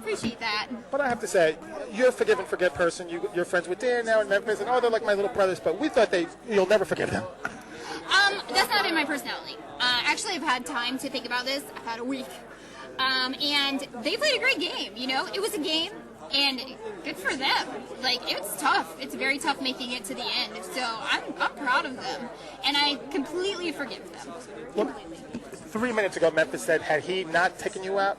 appreciate that. But I have to say, you're a forgive and forget person. You're friends with Dan now in Memphis, and they're like my little brothers. But we thought you'll never forgive them. That's not in my personality. Actually, I've had time to think about this. I've had a week. And they played a great game, It was a game, and good for them. Like, it's tough. It's very tough making it to the end. So I'm proud of them, and I completely forgive them. Completely. 3 minutes ago, Memphis said, had he not taken you out,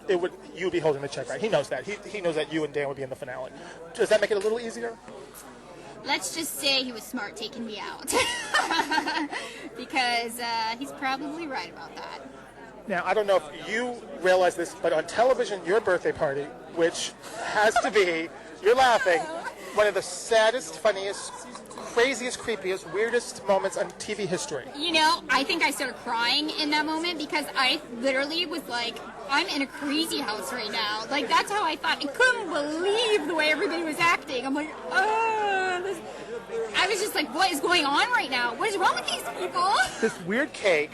you'd be holding the check, right? He knows that. He knows that you and Dan would be in the finale. Does that make it a little easier? Let's just say he was smart taking me out. Because he's probably right about that. Now, I don't know if you realize this, but on television, your birthday party, which has to be, you're laughing, one of the saddest, funniest, craziest, creepiest, weirdest moments on TV history. I think I started crying in that moment because I literally was like, I'm in a crazy house right now. Like, that's how I thought. I couldn't believe the way everybody was acting. I'm like, I was just like, what is going on right now? What is wrong with these people? This weird cake.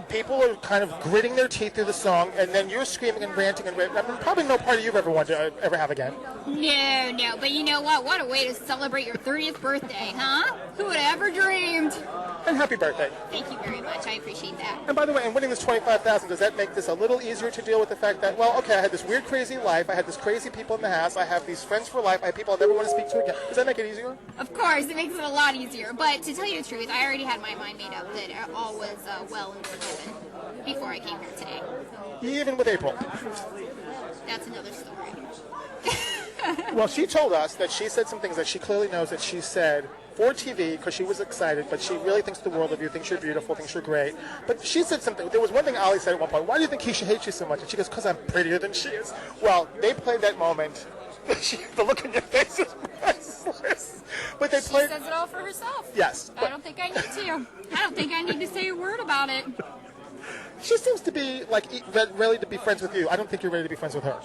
People are kind of gritting their teeth through the song, and then you're screaming and ranting and raving. I mean, probably no party you've ever wanted to ever have again. No. But you know what? What a way to celebrate your 30th birthday, huh? Who would have ever dreamed? And happy birthday. Thank you very much. I appreciate that. And by the way, in winning this $25,000, does that make this a little easier to deal with the fact that, well, okay, I had this weird, crazy life. I had these crazy people in the house. I have these friends for life. I have people I never want to speak to again. Does that make it easier? Of course. It makes it a lot easier. But to tell you the truth, I already had my mind made up that all was well and forgiven before I came here today. Even with April. That's another story. Well, she told us that she said some things that she clearly knows that she said for TV because she was excited, but she really thinks the world of you, thinks you're beautiful, thinks you're great. But she said something. There was one thing Ollie said at one point. Why do you think Keesha hates you so much? And she goes, because I'm prettier than she is. Well, they played that moment. The look on your face is priceless. But they played. She says it all for herself. Yes. I don't think I need to. I don't think I need to say a word about it. She seems to be like ready to be friends with you. I don't think you're ready to be friends with her.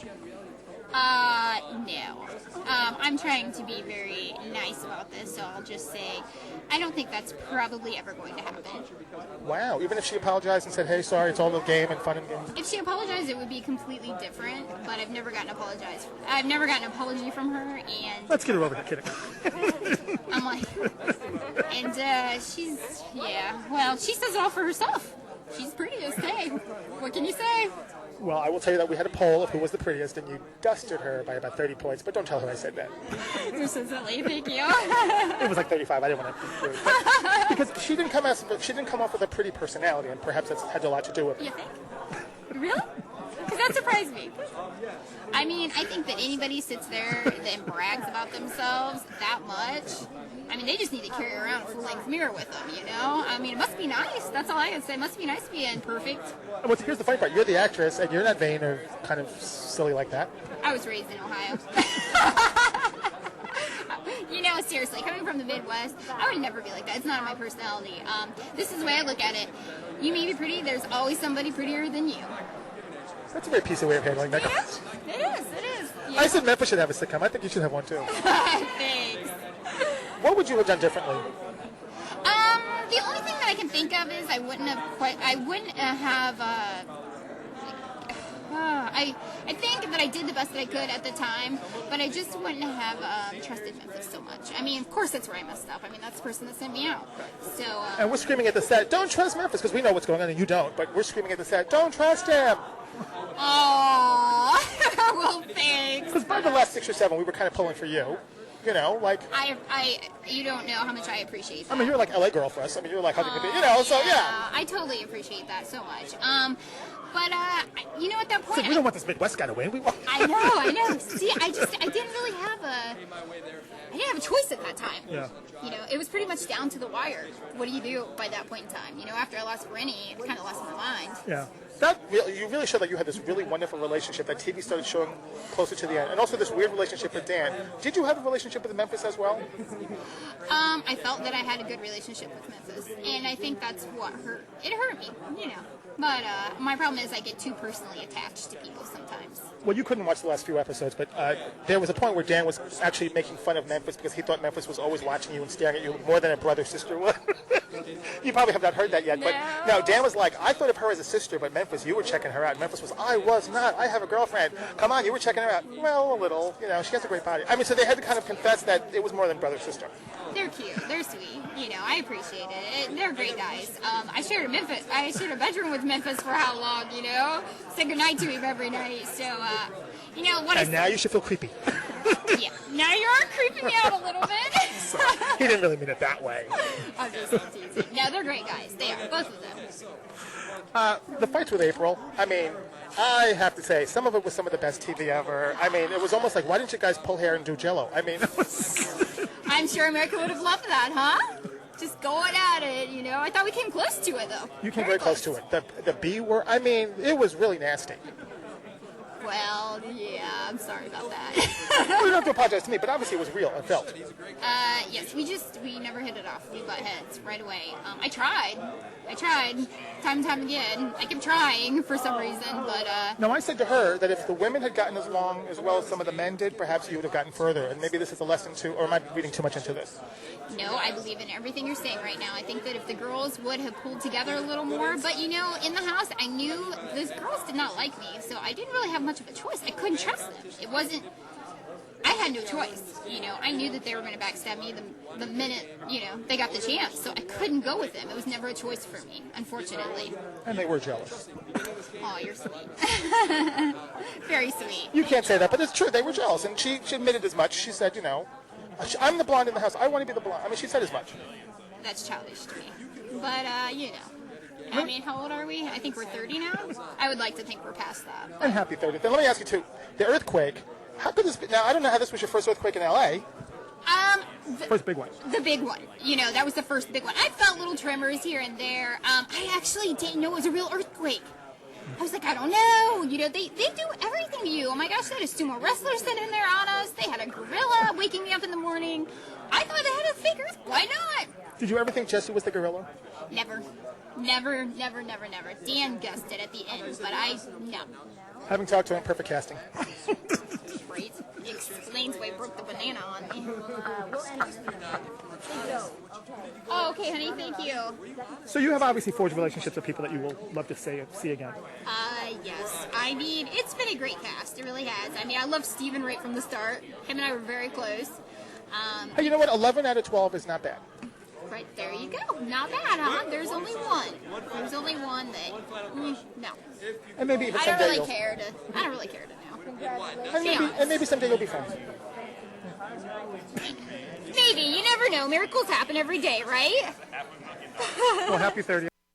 No. I'm trying to be very nice about this, so I'll just say I don't think that's probably ever going to happen. Wow. Even if she apologized and said, hey, sorry, it's all a game and fun and games? If she apologized, it would be completely different, but I've never gotten an apology from her, and... Let's get her over to kidding. I'm like... And, well, she says it all for herself. She's prettiest, hey. What can you say? Well, I will tell you that we had a poll of who was the prettiest, and you dusted her by about 30 points, but don't tell her I said that. You're so silly, thank you. It was like 35. I didn't want to be rude. Because she didn't come off with a pretty personality, and perhaps that's had a lot to do with it. You think? Really? Because that surprised me. I mean, I think that anybody sits there and brags about themselves that much, I mean, they just need to carry around a full-length mirror with them, I mean, it must be nice. That's all I can say. It must be nice being perfect. Well, here's the funny part. You're the actress, and you're not vain or kind of silly like that. I was raised in Ohio. Seriously, coming from the Midwest, I would never be like that. It's not my personality. This is the way I look at it. You may be pretty. There's always somebody prettier than you. That's a very PC way of handling that. It is. Yeah. I said Memphis should have a sitcom. I think you should have one, too. Thanks. What would you have done differently? The only thing that I can think of is I wouldn't have. I think that I did the best that I could at the time, but I just wouldn't have trusted Memphis so much. I mean, of course, that's where I messed up. I mean, that's the person that sent me out. So. And we're screaming at the set, don't trust Memphis, because we know what's going on and you don't. But we're screaming at the set, don't trust him. Oh, well, thanks. Because by the last 6 or 7, we were kind of pulling for you. You don't know how much I appreciate that. I mean, you're like LA girl for us. I mean, you're like how they could be, so yeah. I totally appreciate that so much. But at that point, so we don't want this Midwest guy to win. We want. I know. See, I didn't really have a choice at that time. Yeah. It was pretty much down to the wire. What do you do by that point in time? After I lost Rennie, it kind of lost my mind. Yeah. You really showed that you had this really wonderful relationship that TV started showing closer to the end. And also this weird relationship with Dan. Did you have a relationship with Memphis as well? I felt that I had a good relationship with Memphis. And I think that's what hurt. It hurt me, But my problem is I get too personally attached to people sometimes. Well, you couldn't watch the last few episodes, but there was a point where Dan was actually making fun of Memphis because he thought Memphis was always watching you and staring at you more than a brother-sister would. You probably have not heard that yet, but no, Dan was like, I thought of her as a sister, but Memphis, you were checking her out. Memphis was, I was not. I have a girlfriend. Come on, you were checking her out. Well, a little. You know, she has a great body. I mean, so they had to kind of confess that it was more than brother-sister. They're cute. They're sweet. You know, I appreciate it. They're great guys. I shared a bedroom with Memphis for how long? You know, said goodnight to him every night. So, you know what? And now you should feel creepy. Yeah. Now you are creeping me out a little bit. He didn't really mean it that way. I'm just teasing. No, they're great guys. They are, both of them. The fights with April, I mean, I have to say, some of it was some of the best TV ever. I mean, it was almost like, why didn't you guys pull hair and do Jell-O? I mean, it was... I'm sure America would have loved that, huh? Just going at it, you know. I thought we came close to it, though. You came very close to it. The B word, I mean, it was really nasty. Well, yeah, I'm sorry about that. Well, you don't have to apologize to me, but obviously it was real. It felt. Yes, we never hit it off. We butt heads right away. I tried, time and time again. I kept trying for some reason, but... No, I said to her that if the women had gotten as long as well as some of the men did, perhaps you would have gotten further. And maybe this is a lesson too, or am I reading too much into this? No, I believe in everything you're saying right now. I think that if the girls would have pulled together a little more, but you know, in the house, I knew those girls did not like me, so I didn't really have much of a choice. I couldn't trust them. It wasn't... I had no choice, you know. I knew that they were going to backstab me the minute, you know, they got the chance. So I couldn't go with them. It was never a choice for me, unfortunately. And they were jealous. Oh, you're sweet. Very sweet. You can't say that, but it's true. They were jealous, and she admitted as much. She said, you know, I'm the blonde in the house. I want to be the blonde. I mean, she said as much. That's childish to me. But, you know. I mean, how old are we? I think we're 30 now. I would like to think we're past that. And happy 30th. Then let me ask you, too. The earthquake, how could this be? Now, I don't know how this was your first earthquake in L.A. First big one. The big one. You know, that was the first big one. I felt little tremors here and there. I actually didn't know it was a real earthquake. I was like, I don't know. You know, they do everything to you. Oh, my gosh, they had a sumo wrestler sitting there on us. They had a gorilla waking me up in the morning. I thought they had a fake earthquake. Why not? Did you ever think Jesse was the gorilla? Never. Dan guessed it at the end, but no. Having talked to him, perfect casting. Great. It explains why he broke the banana on me. Oh, okay, honey, thank you. So you have obviously forged relationships with people that you will love to see again. Yes. I mean, it's been a great cast. It really has. I mean, I loved Steven right from the start. Him and I were very close. Hey, you know what? 11 out of 12 is not bad. Right, there you go. Not bad, huh? There's only one. There's only one that, no. And maybe even I someday don't really care to know. and maybe someday you'll be friends. Maybe. You never know. Miracles happen every day, right? Well, happy 30th.